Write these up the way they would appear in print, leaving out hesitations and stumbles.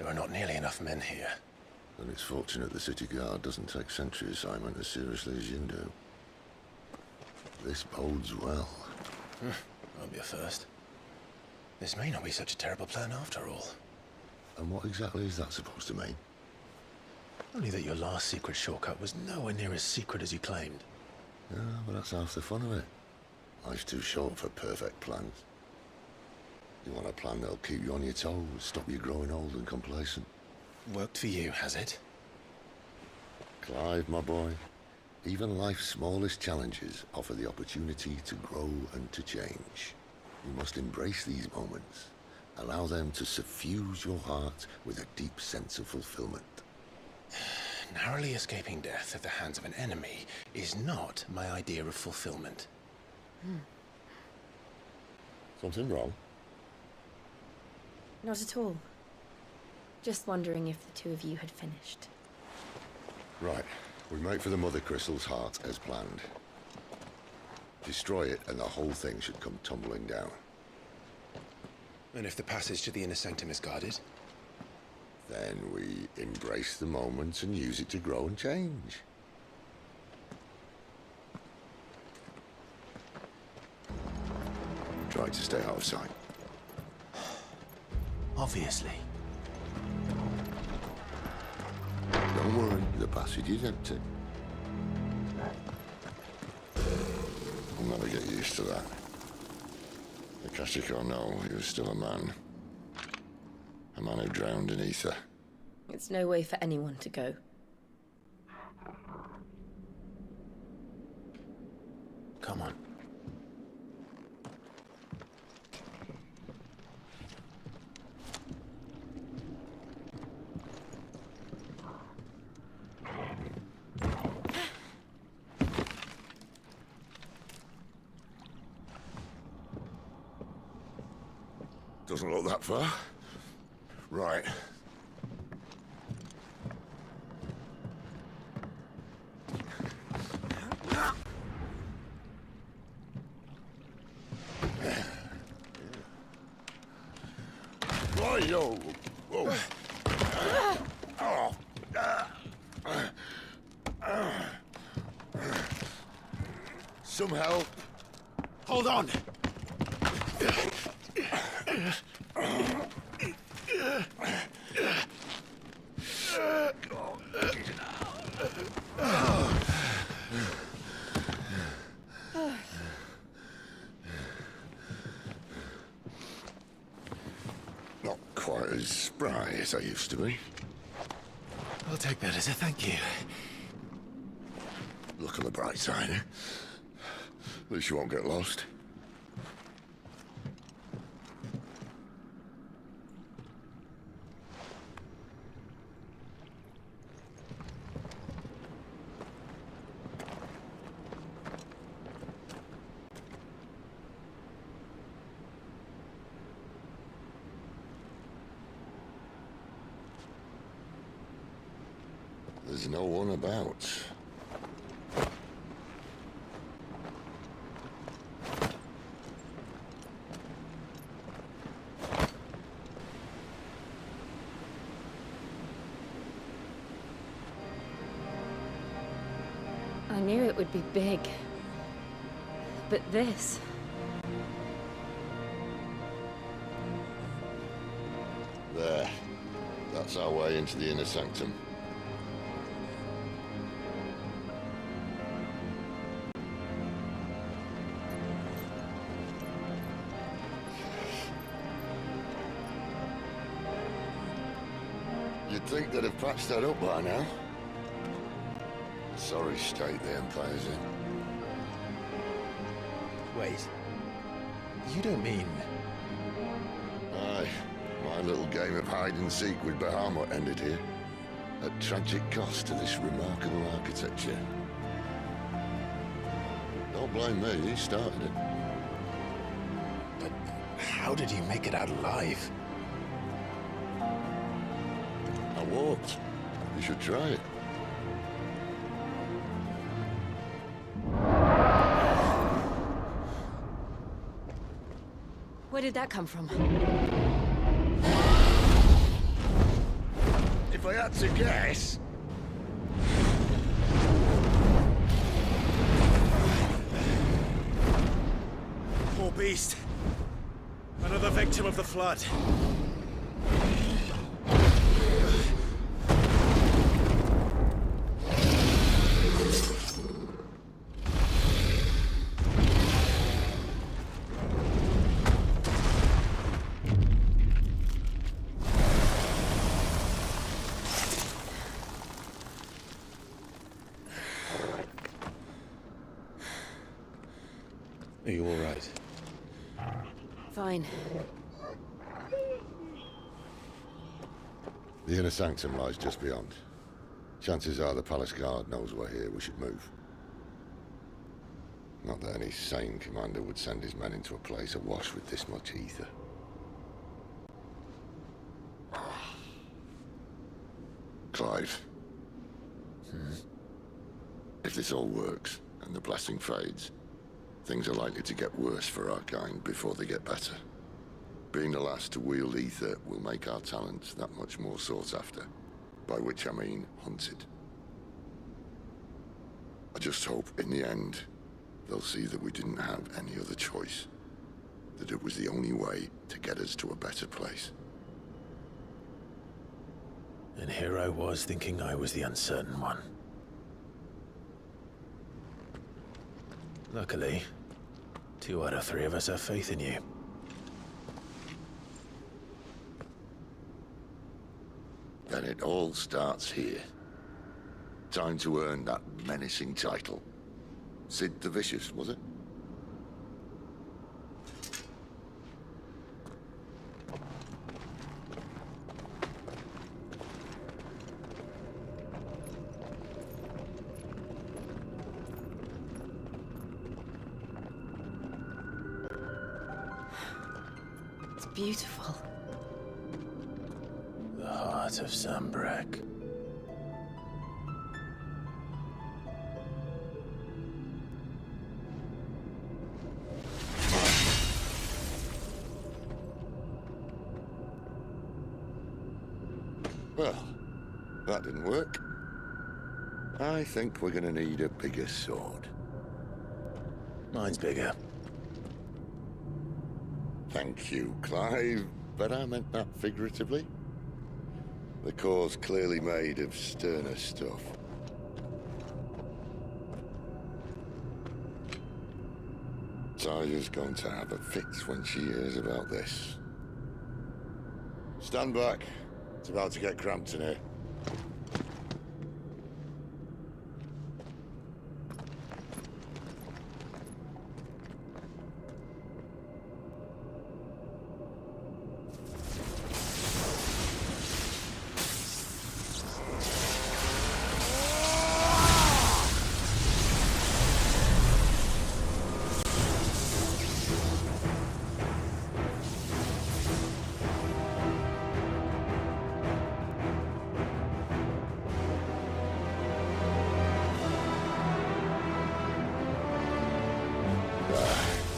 are not nearly enough men here. Then it's fortunate the city guard doesn't take sentry assignment as seriously as you do. This bodes well. Won't be a first. This may not be such a terrible plan after all. And what exactly is that supposed to mean? Only that your last secret shortcut was nowhere near as secret as you claimed. Yeah, but that's half the fun of it. Life's too short for perfect plans. You want a plan that'll keep you on your toes, stop you growing old and complacent. Worked for you, has it? Clive, my boy, even life's smallest challenges offer the opportunity to grow and to change. You must embrace these moments. Allow them to suffuse your heart with a deep sense of fulfillment. Narrowly escaping death at the hands of an enemy is not my idea of fulfillment. Something wrong? Not at all. Just wondering if the two of you had finished. Right. We make for the Mother Crystal's heart as planned. Destroy it and the whole thing should come tumbling down. And if the passage to the inner sanctum is guarded? Then we embrace the moment and use it to grow and change. Try to stay out of sight. Obviously. Don't worry, the passage is empty. I'll never get used to that. Akashic or no, he was still a man. A man who drowned in ether. It's no way for anyone to go. Come on. Doesn't look that far. Right. Yo. Whoa. Some help. Hold on! Not quite as spry as I used to be. I'll take that as a thank you. Look on the bright side, eh? At least you won't get lost. There's no one about. I knew it would be big. But this... There. That's our way into the inner sanctum. You'd think they'd have patched that up by now. Sorry state the Empire's in. Wait. You don't mean... Aye. My little game of hide-and-seek with Bahamut ended here. At tragic cost to this remarkable architecture. Don't blame me, he started it. But how did you make it out alive? I walked. You should try it. Where did that come from? I had to guess. Poor beast. Another victim of the flood. Are you all right? Fine. The inner sanctum lies just beyond. Chances are the palace guard knows we're here. We should move. Not that any sane commander would send his men into a place awash with this much ether. Clive. If this all works, and the blessing fades, things are likely to get worse for our kind before they get better. Being the last to wield ether will make our talents that much more sought after, by which I mean hunted. I just hope, in the end, they'll see that we didn't have any other choice. That it was the only way to get us to a better place. And here I was thinking I was the uncertain one. Luckily, 2 out of 3 of us have faith in you. Then it all starts here. Time to earn that menacing title. Sid the Vicious, was it? It's beautiful. The heart of Sambrek. Well, that didn't work. I think we're gonna need a bigger sword. Mine's bigger. Thank you, Clive, but I meant that figuratively. The core's clearly made of sterner stuff. Taya's going to have a fit when she hears about this. Stand back. It's about to get cramped in here.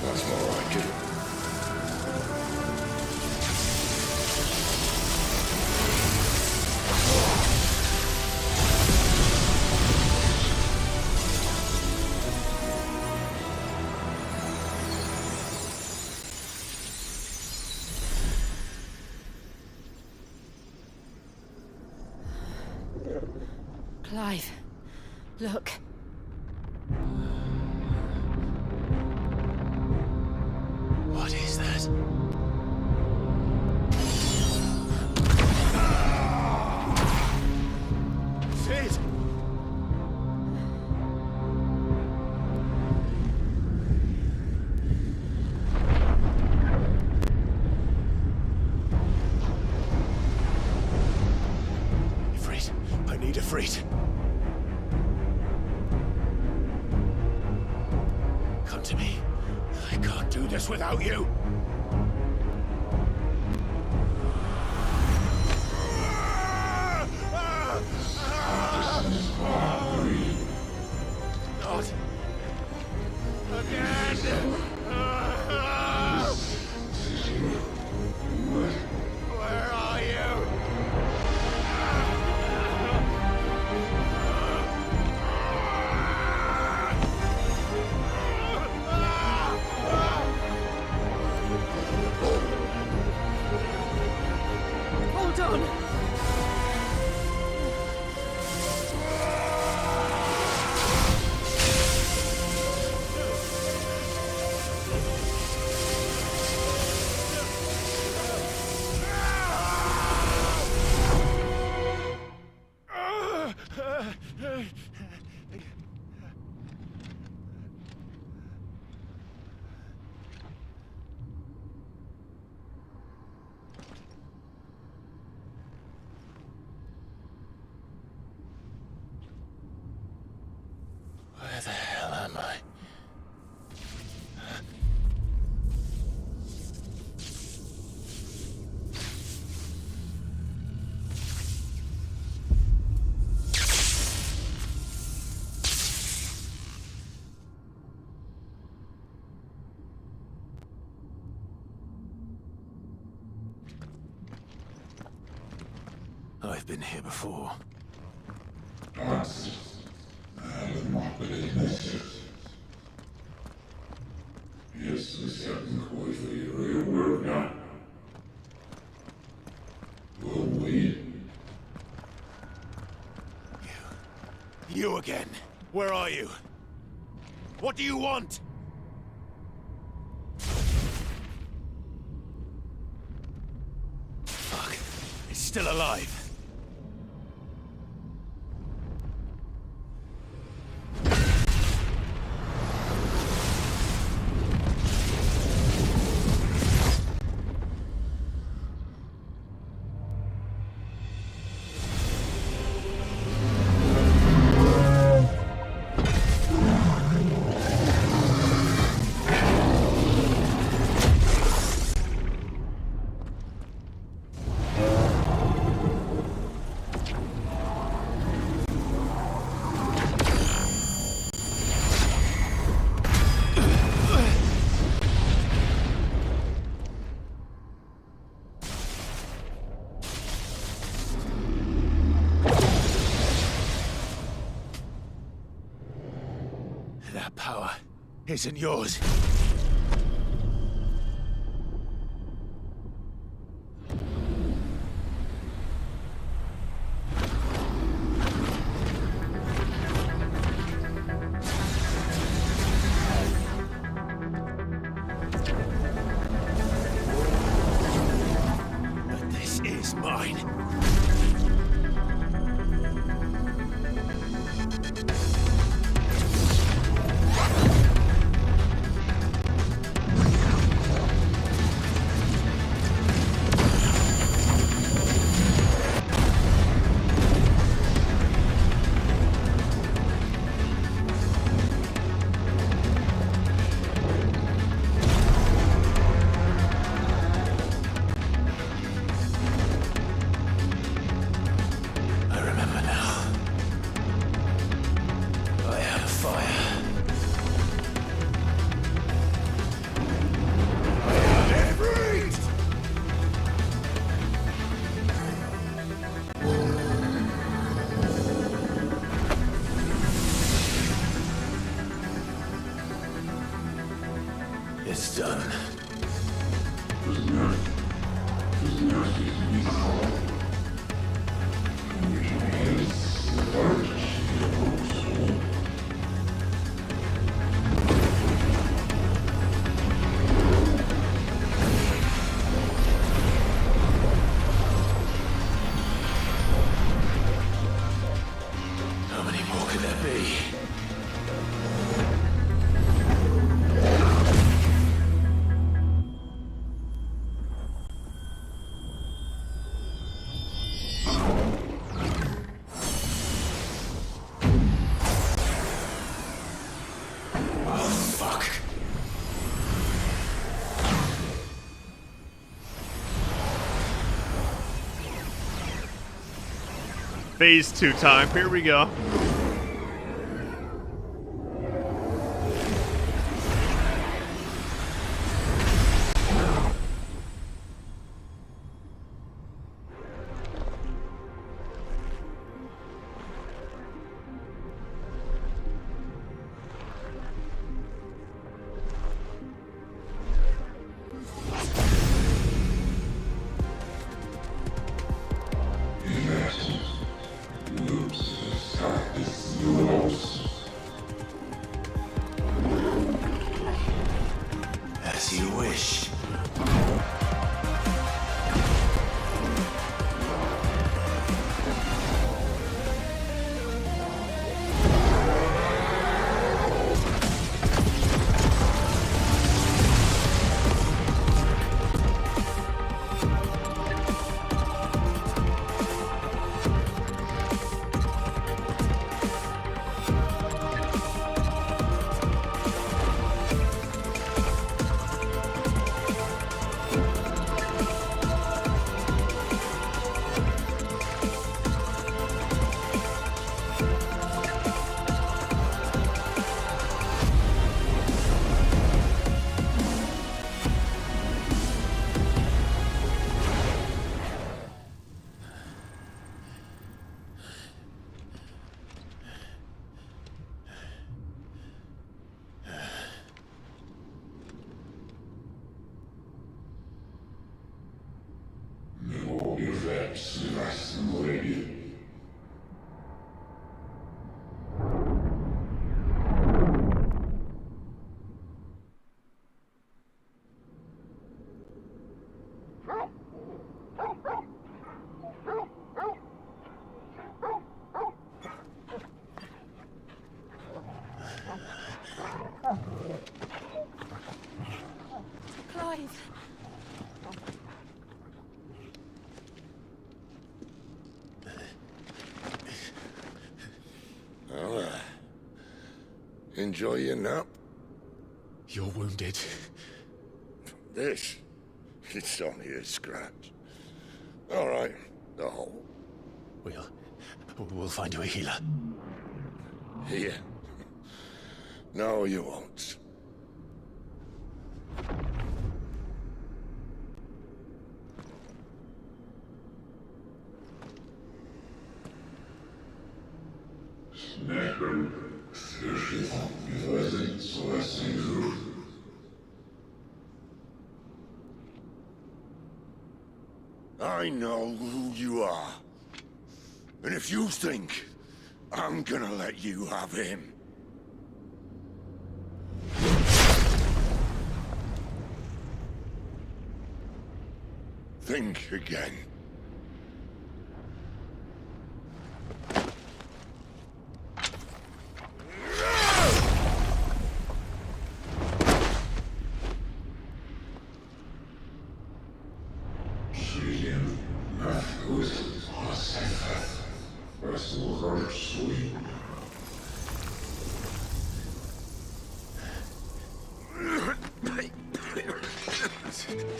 That's more like it. Clive, look. What is that? Sid! Ifrit, I need Ifrit. Come to me. I can't do this without you. Not again. Where are you? I've been here before. You again. Where are you? What do you want? Fuck. It's still alive. That power isn't yours. But this is mine. It's done. How many more could there be? Phase 2 time. Here we go. As you wish. Clive. Well, enjoy your nap. You're wounded. This, it's only a scratch. All right, the hole. We'll find you a healer. Here. No, you won't. I know who you are. And if you think I'm gonna let you have him... think again.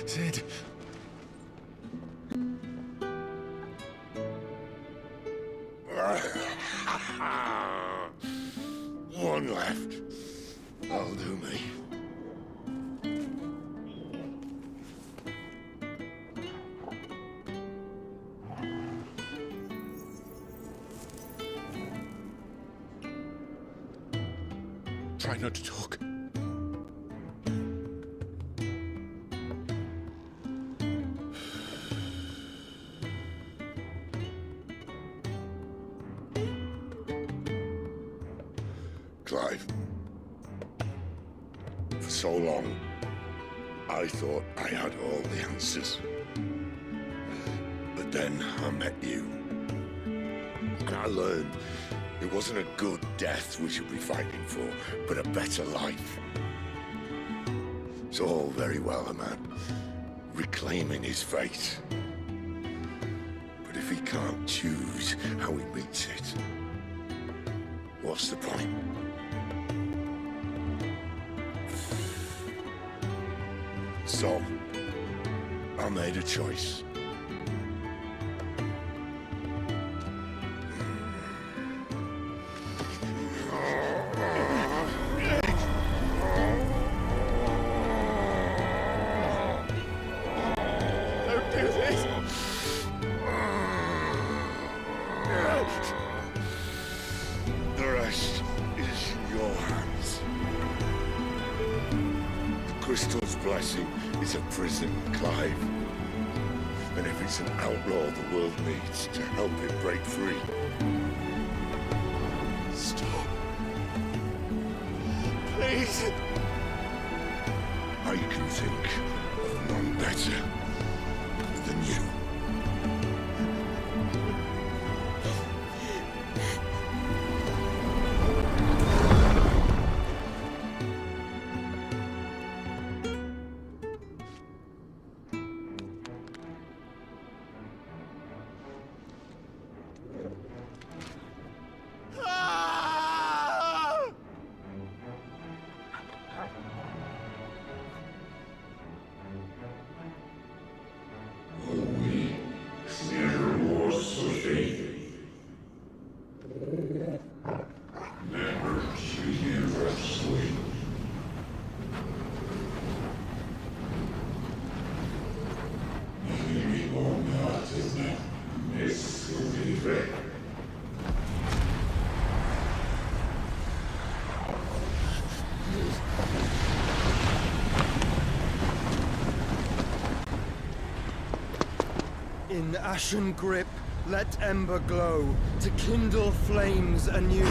Sid. One left. That'll do me. Try not to talk. Clive. For so long, I thought I had all the answers. But then I met you. And I learned it wasn't a good death we should be fighting for, but a better life. It's all very well, a man reclaiming his fate. But if he can't choose how he meets it, what's the point? So, I made a choice. Don't do this! The rest is in your hands. The Crystal's blessing is a prison, Clive. And if it's an outlaw the world needs to help it break free. Stop. Please. I can think of none better than you. In ashen grip, let ember glow, to kindle flames anew.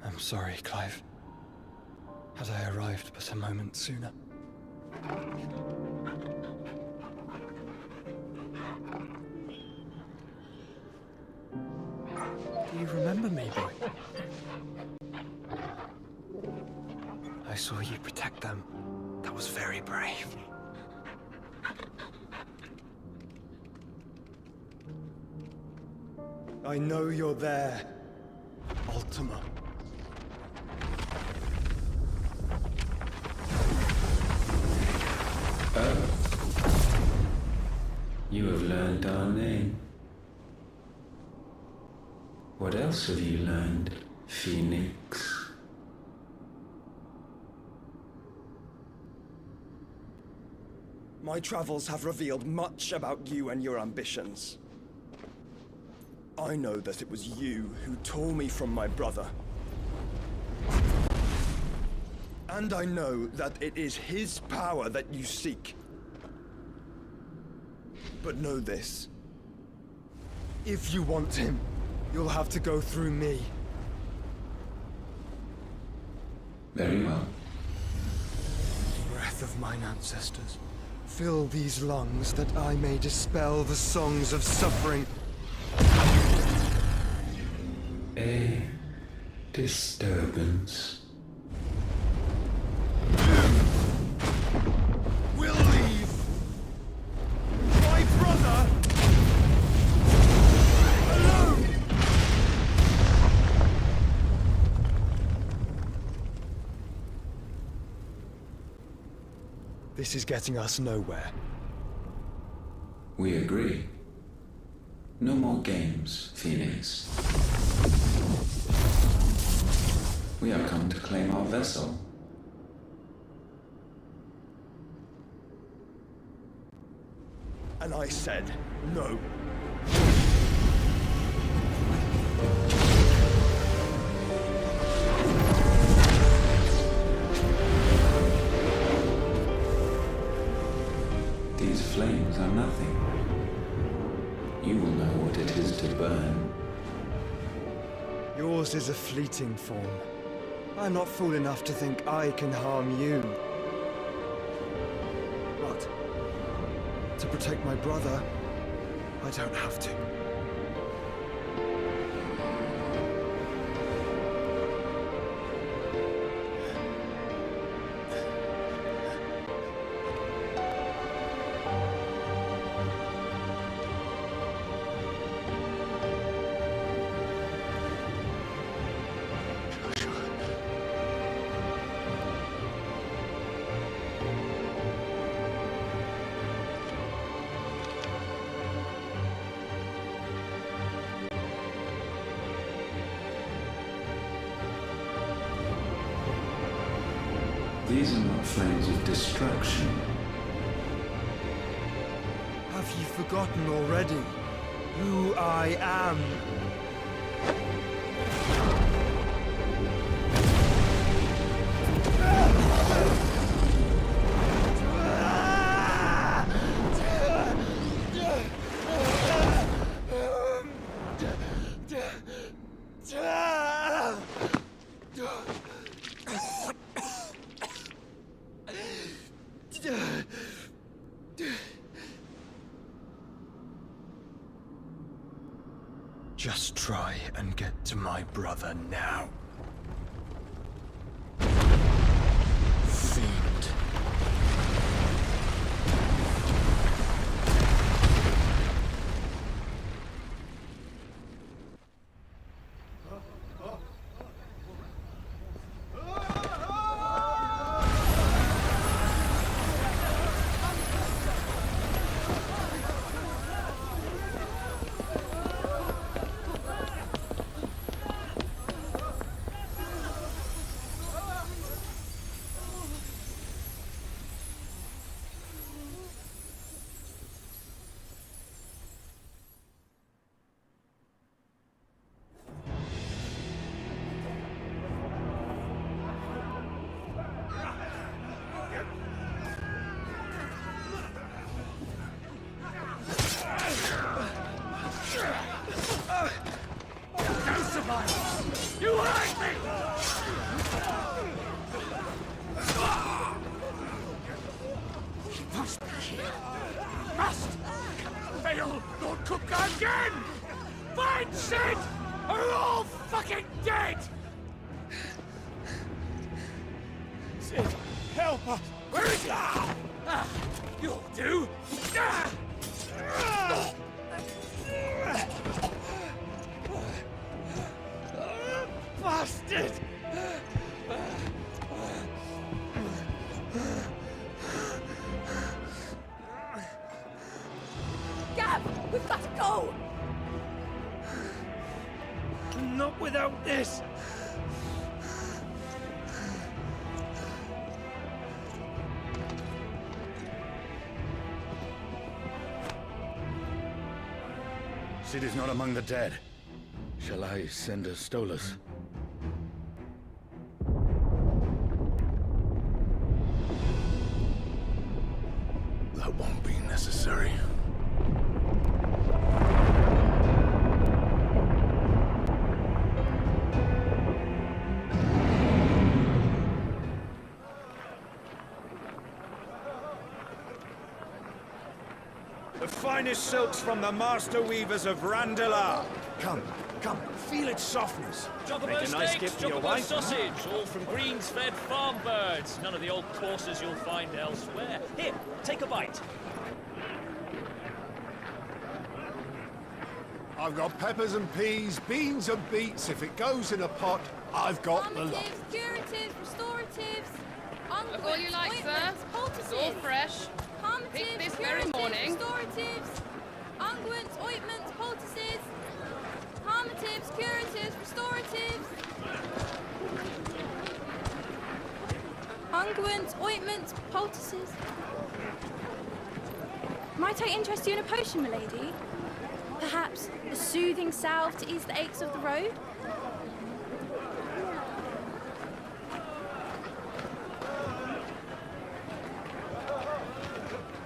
I'm sorry, Clive. Had I arrived but a moment sooner. Do you remember me, boy? I saw you protect them. That was very brave. I know you're there, Ultima. You have learned our name. What else have you learned, Phoenix? My travels have revealed much about you and your ambitions. I know that it was you who tore me from my brother. And I know that it is his power that you seek. But know this. If you want him, you'll have to go through me. Very well. Breath of mine ancestors, fill these lungs that I may dispel the songs of suffering. A disturbance. We'll leave! My brother! Alone! This is getting us nowhere. We agree. No more games, Phoenix. We have come to claim our vessel. And I said no. These flames are nothing. You will know what it is to burn. Yours is a fleeting form. I'm not fool enough to think I can harm you. But to protect my brother, I don't have to. These are not flames of destruction. Have you forgotten already who I am? Just try and get to my brother now. Fiend. Take me! He must be here. Must! Fail, Lord Cook again! Find Sid! Or we're all fucking dead! Sid, help us! Where is he? You'll do! Bastard! Gab, we've got to go! Not without this! Sid is not among the dead. Shall I send a Stolas? That won't be necessary. The finest silks from the master weavers of Randalar. Come, feel its softness. Chocobos Make a nice steaks, gift for your Chocobos wife. sausage, all from greens-fed farm birds. None of the old courses you'll find elsewhere. Here, take a bite. I've got peppers and peas, beans and beets. If it goes in a pot, I've got the lot. Calmatives, curatives, restoratives, Look all you like, sir. It's all fresh. Picked this very morning. Restoratives, unguents, ointments, poultices, calmatives, curatives, restoratives, unguents, ointments, poultices. Might I interest you in a potion, milady? Perhaps a soothing salve to ease the aches of the road?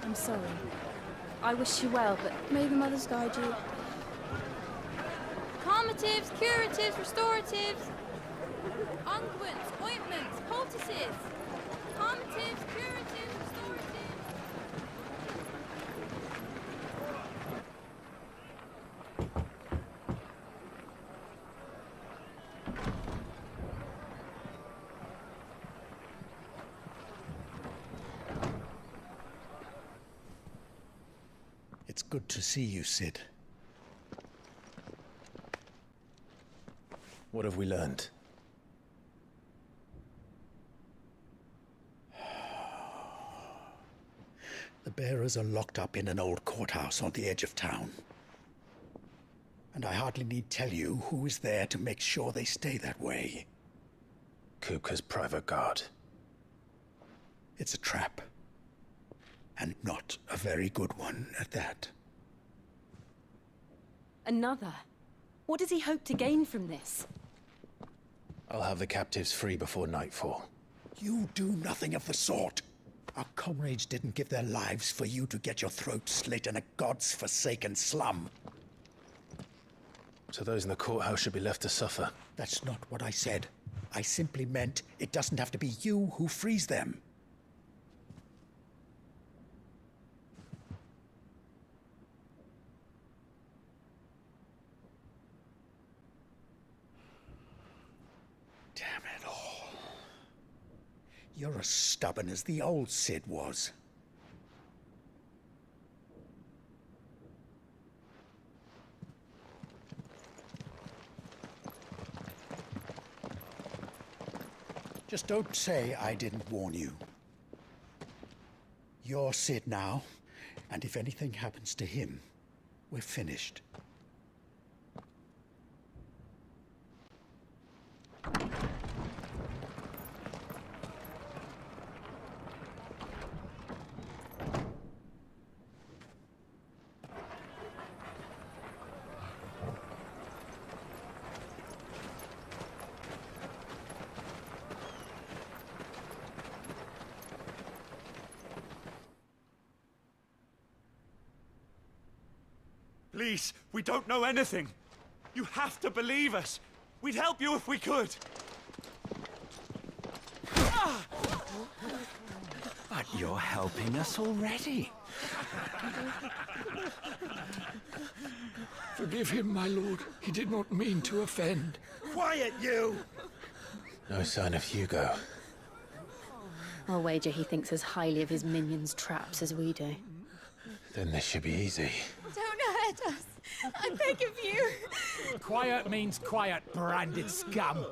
I'm sorry. I wish you well, but may the mothers guide you. Calmatives, curatives, restoratives, unguents, ointments, poultices. Calmatives, curatives, restoratives. It's good to see you, Sid. What have we learned? The bearers are locked up in an old courthouse on the edge of town. And I hardly need tell you who is there to make sure they stay that way. Kuka's private guard. It's a trap. And not a very good one at that. Another? What does he hope to gain from this? I'll have the captives free before nightfall. You do nothing of the sort. Our comrades didn't give their lives for you to get your throat slit in a god's-forsaken slum. So those in the courthouse should be left to suffer. That's not what I said. I simply meant it doesn't have to be you who frees them. Damn it all. You're as stubborn as the old Sid was. Just don't say I didn't warn you. You're Sid now, and if anything happens to him, we're finished. Please, we don't know anything. You have to believe us. We'd help you if we could. But you're helping us already. Forgive him, my lord. He did not mean to offend. Quiet, you! No sign of Hugo. I'll wager he thinks as highly of his minions' traps as we do. Then this should be easy. Don't hurt us. I beg of you. Quiet means quiet, branded scum.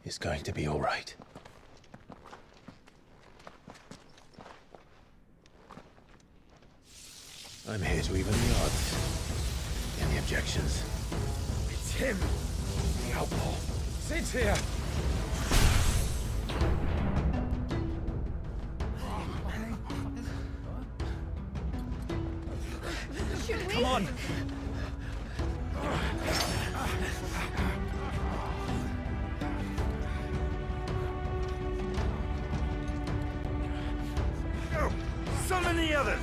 It's going to be all right. I'm here to even the odds. Any objections? It's him, the outlaw. Sid's here. Come on. Summon the others.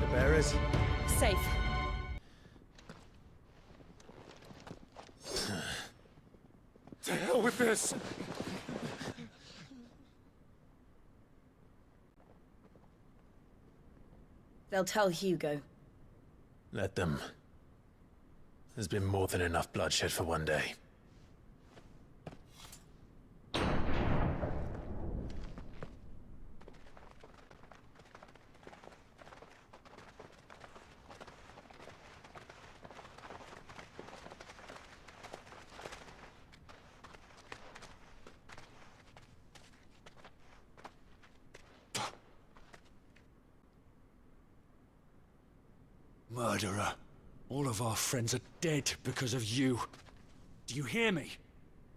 The bearers. Safe. To hell with this. They'll tell Hugo. Let them. There's been more than enough bloodshed for one day. Murderer. All of our friends are dead because of you. Do you hear me?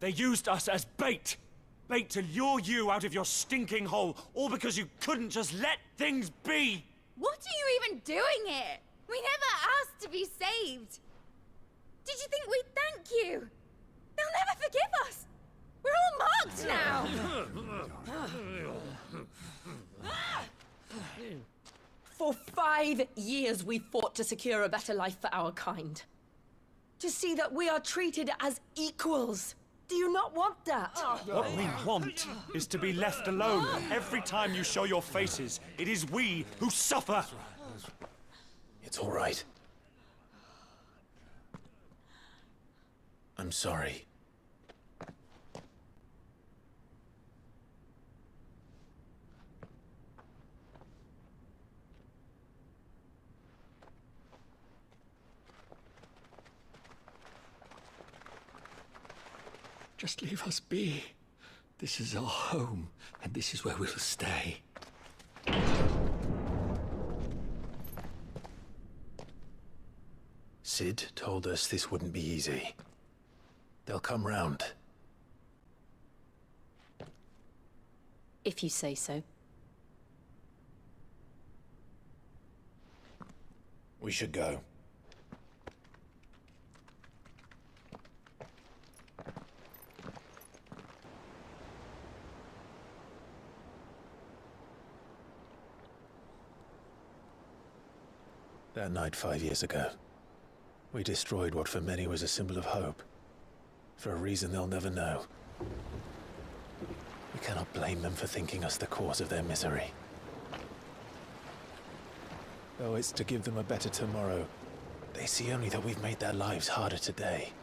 They used us as bait. Bait to lure you out of your stinking hole, all because you couldn't just let things be. What are you even doing here? We never asked to be saved. Did you think we'd thank you? They'll never forgive us. We're all marked now. For 5 years we fought to secure a better life for our kind. To see that we are treated as equals. Do you not want that? What we want is to be left alone. Every time you show your faces, it is we who suffer. It's all right. I'm sorry. Just leave us be. This is our home, and this is where we'll stay. Sid told us this wouldn't be easy. They'll come round. If you say so. We should go. That night 5 years ago, we destroyed what for many was a symbol of hope. For a reason they'll never know. We cannot blame them for thinking us the cause of their misery. Though it's to give them a better tomorrow, they see only that we've made their lives harder today.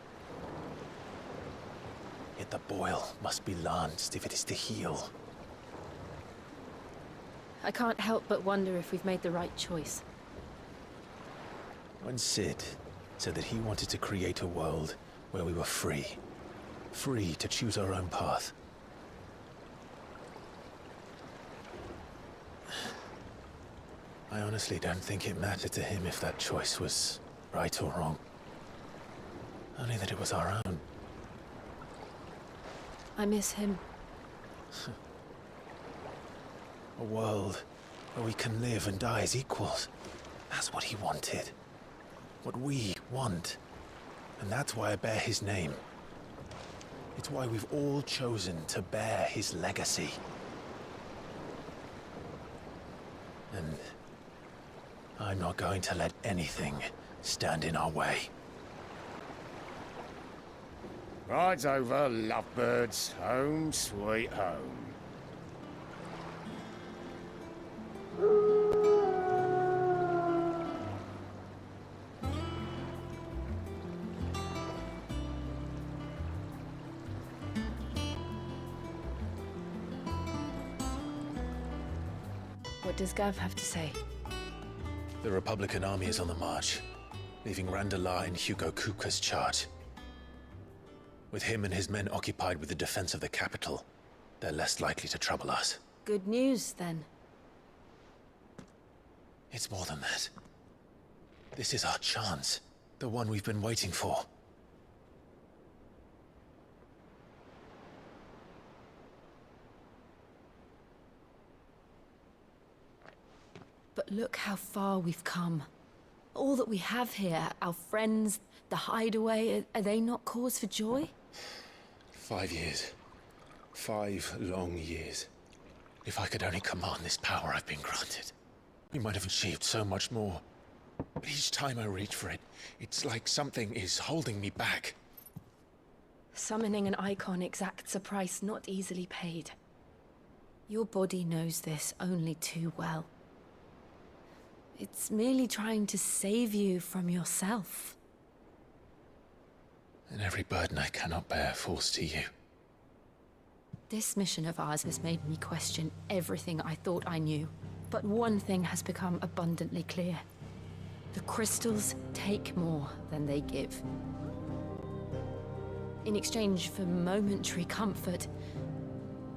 Yet the boil must be lanced if it is to heal. I can't help but wonder if we've made the right choice. When Sid said that he wanted to create a world where we were free. Free to choose our own path. I honestly don't think it mattered to him if that choice was right or wrong. Only that it was our own. I miss him. A world where we can live and die as equals. That's what he wanted. What we want. And that's why I bear his name. It's why we've all chosen to bear his legacy. And I'm not going to let anything stand in our way. Rides over, lovebirds. Home, sweet home. What does Gav have to say? The Republican army is on the march, leaving Randalar in Hugo Kupka's charge. With him and his men occupied with the defense of the capital, they're less likely to trouble us. Good news, then. It's more than that. This is our chance. The one we've been waiting for. But look how far we've come. All that we have here, our friends, the hideaway, are they not cause for joy? 5 years. 5 long years. If I could only command this power I've been granted, we might have achieved so much more. But each time I reach for it, it's like something is holding me back. Summoning an Eikon exacts a price not easily paid. Your body knows this only too well. It's merely trying to save you from yourself. And every burden I cannot bear falls to you. This mission of ours has made me question everything I thought I knew. But one thing has become abundantly clear. The crystals take more than they give. In exchange for momentary comfort,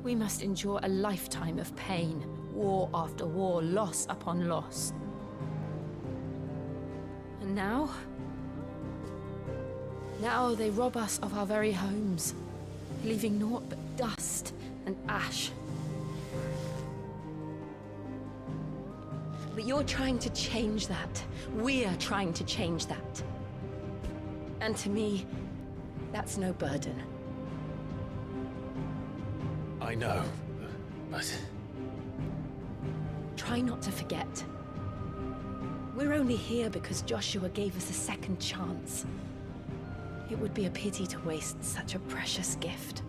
we must endure a lifetime of pain, war after war, loss upon loss. And now they rob us of our very homes, leaving naught but dust and ash. But you're trying to change that. We're trying to change that. And to me, that's no burden. I know, but... Try not to forget. We're only here because Joshua gave us a second chance. It would be a pity to waste such a precious gift.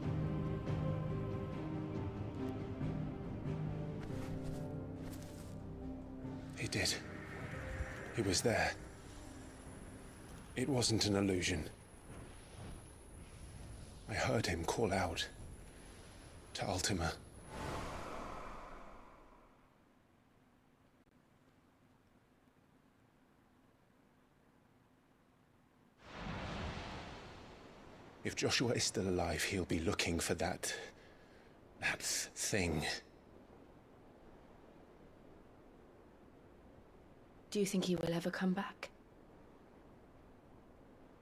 He did. He was there. It wasn't an illusion. I heard him call out to Ultima. If Joshua is still alive, he'll be looking for that thing. Do you think he will ever come back?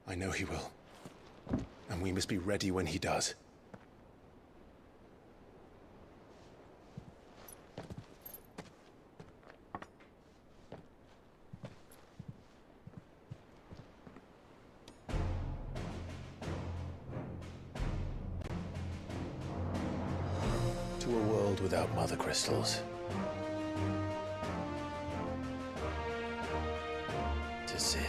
I know he will. And we must be ready when he does. To a world without mother crystals. To Sid.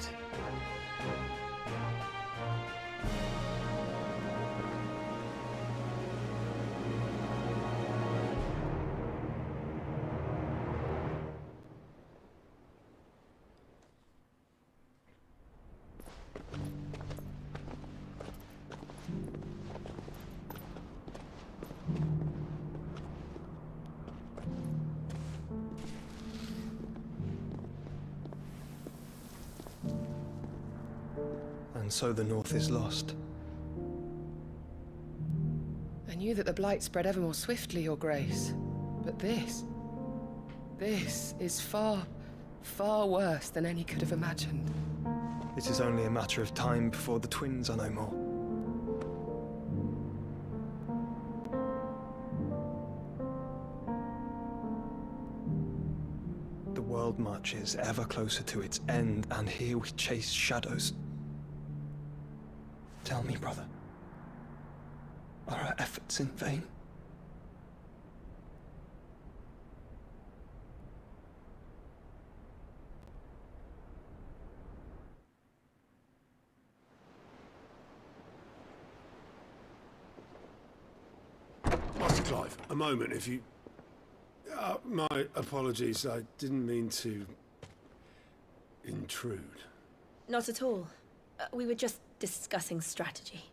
And so the North is lost. I knew that the Blight spread ever more swiftly, Your Grace. But this is far, far worse than any could have imagined. It is only a matter of time before the twins are no more. The world marches ever closer to its end, and here we chase shadows. Tell me, brother, are our efforts in vain? Master Clive, a moment, if you... my apologies, I didn't mean to... intrude. Not at all. We were just discussing strategy.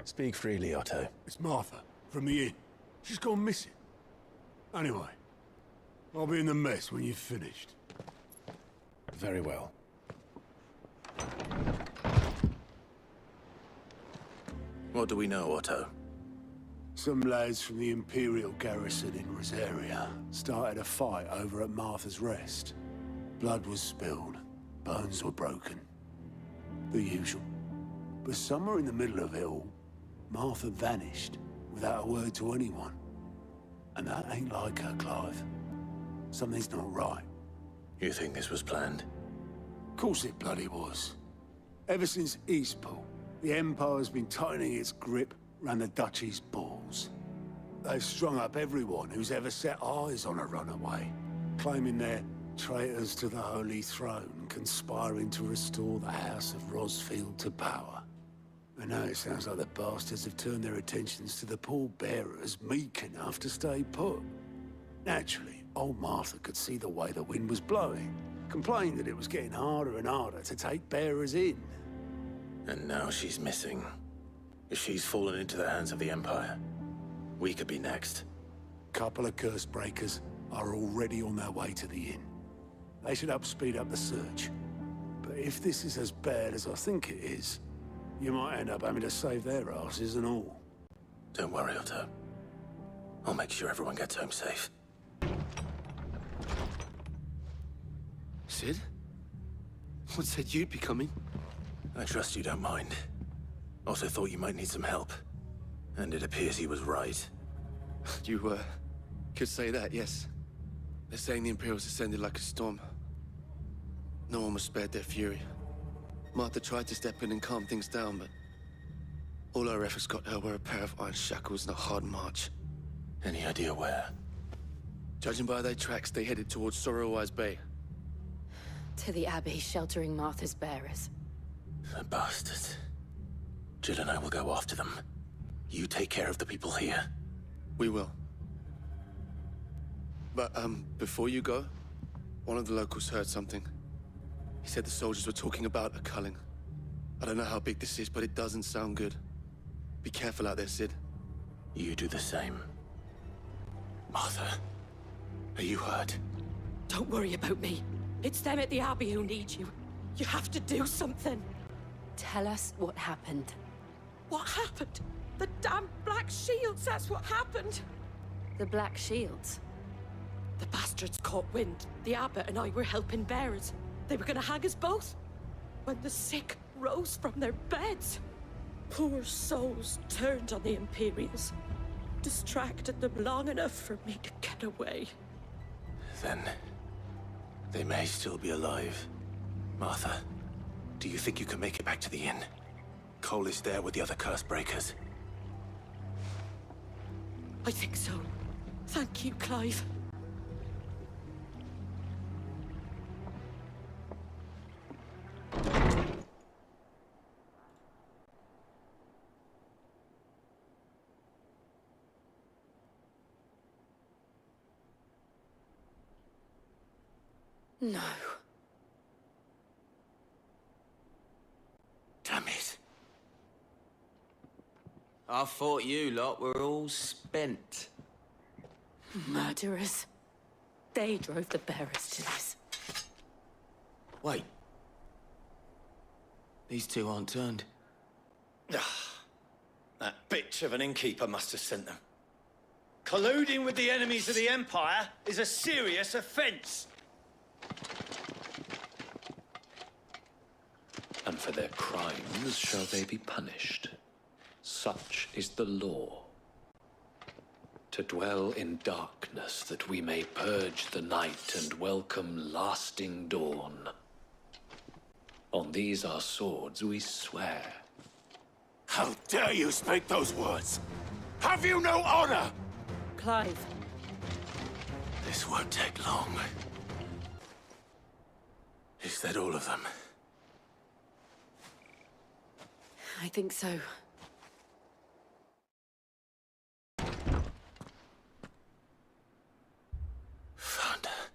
Speak freely, Otto. It's Martha, from the inn. She's gone missing. Anyway, I'll be in the mess when you've finished. Very well. What do we know, Otto? Some lads from the Imperial garrison in Rosaria started a fight over at Martha's Rest. Blood was spilled, bones were broken. The usual. But somewhere in the middle of it all, Martha vanished without a word to anyone. And that ain't like her, Clive. Something's not right. You think this was planned? Of course it bloody was. Ever since Eastpool, the Empire's been tightening its grip round the Duchy's balls. They've strung up everyone who's ever set eyes on a runaway, claiming they're traitors to the Holy Throne, conspiring to restore the House of Rosfield to power. And now it sounds like the bastards have turned their attentions to the pallbearers meek enough to stay put. Naturally, old Martha could see the way the wind was blowing, complained that it was getting harder and harder to take bearers in. And now she's missing. If she's fallen into the hands of the Empire, we could be next. Couple of curse breakers are already on their way to the inn. They should speed up the search. But if this is as bad as I think it is, you might end up having to save their asses and all. Don't worry, Otto. I'll make sure everyone gets home safe. Sid? What said you'd be coming? I trust you don't mind. Also thought you might need some help. And it appears he was right. You, could say that, yes. They're saying the Imperials descended like a storm. No one was spared their fury. Martha tried to step in and calm things down, but all our efforts got her were a pair of iron shackles and a hard march. Any idea where? Judging by their tracks, they headed towards Sorrowwise Bay. To the Abbey sheltering Martha's bearers. The bastards. Jill and I will go after them. You take care of the people here. We will. But, before you go, one of the locals heard something. He said the soldiers were talking about a culling. I don't know how big this is, but it doesn't sound good. Be careful out there, Sid. You do the same. Martha, are you hurt? Don't worry about me. It's them at the Abbey who need you. You have to do something. Tell us what happened. What happened? The damn Black Shields, that's what happened. The Black Shields? The bastards caught wind. The Abbot and I were helping bearers. They were gonna hang us both. When the sick rose from their beds, poor souls turned on the Imperials. Distracted them long enough for me to get away. Then they may still be alive. Martha, do you think you can make it back to the inn? Cole is there with the other curse breakers. I think so. Thank you, Clive. No. Damn it. I thought you lot were all spent. Murderers. They drove the bearers to this. Wait. These two aren't turned. That bitch of an innkeeper must have sent them. Colluding with the enemies of the Empire is a serious offense. And for their crimes shall they be punished. Such is the law. to dwell in darkness that we may purge the night and welcome lasting dawn. On these our swords we swear. How dare you speak those words? Have you no honor? Clive. This won't take long. Is that all of them? I think so. Found her.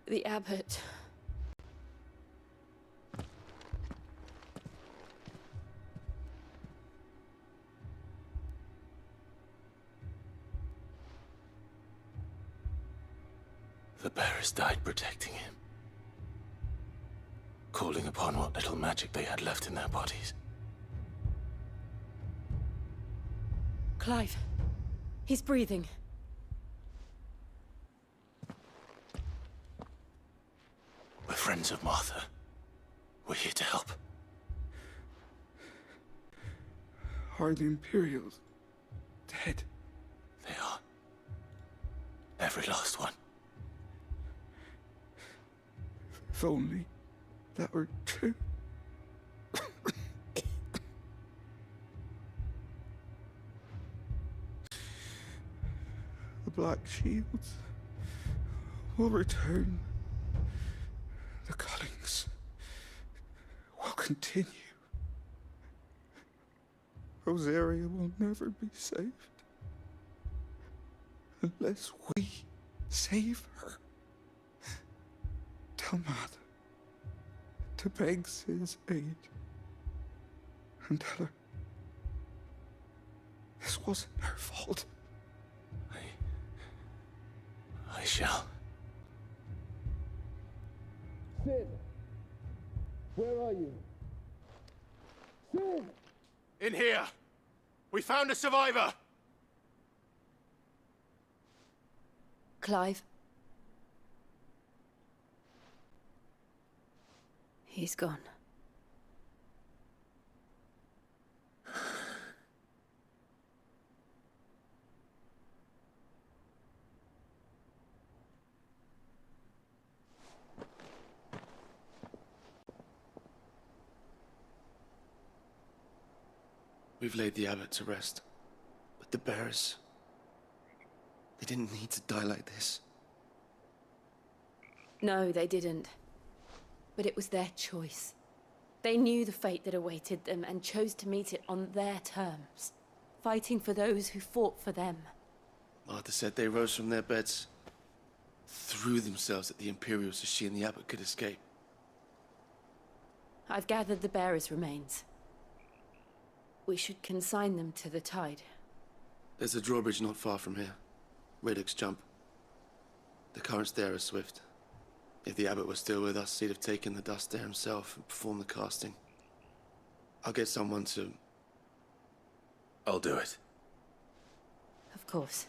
The abbot. The bearers died protecting him. Calling upon what little magic they had left in their bodies. Clive. He's breathing. We're friends of Martha. We're here to help. Are the Imperials dead? They are. Every last one. If only that were true. The Black Shields will return. The cuttings will continue. Rosaria will never be saved unless we save her. Tell Martha to beg Cid's aid and tell her this wasn't her fault. I shall. Cid, where are you? Cid! In here! We found a survivor! Clive. He's gone. We've laid the abbot to rest. But the bearers... they didn't need to die like this. No, they didn't. But it was their choice. They knew the fate that awaited them and chose to meet it on their terms, fighting for those who fought for them. Martha said they rose from their beds, threw themselves at the Imperials so she and the abbot could escape. I've gathered the bearers' remains. We should consign them to the tide. There's a drawbridge not far from here. Radix jump. The currents there are swift. If the abbot was still with us, he'd have taken the dust there himself and performed the casting. I'll get someone to... I'll do it. Of course.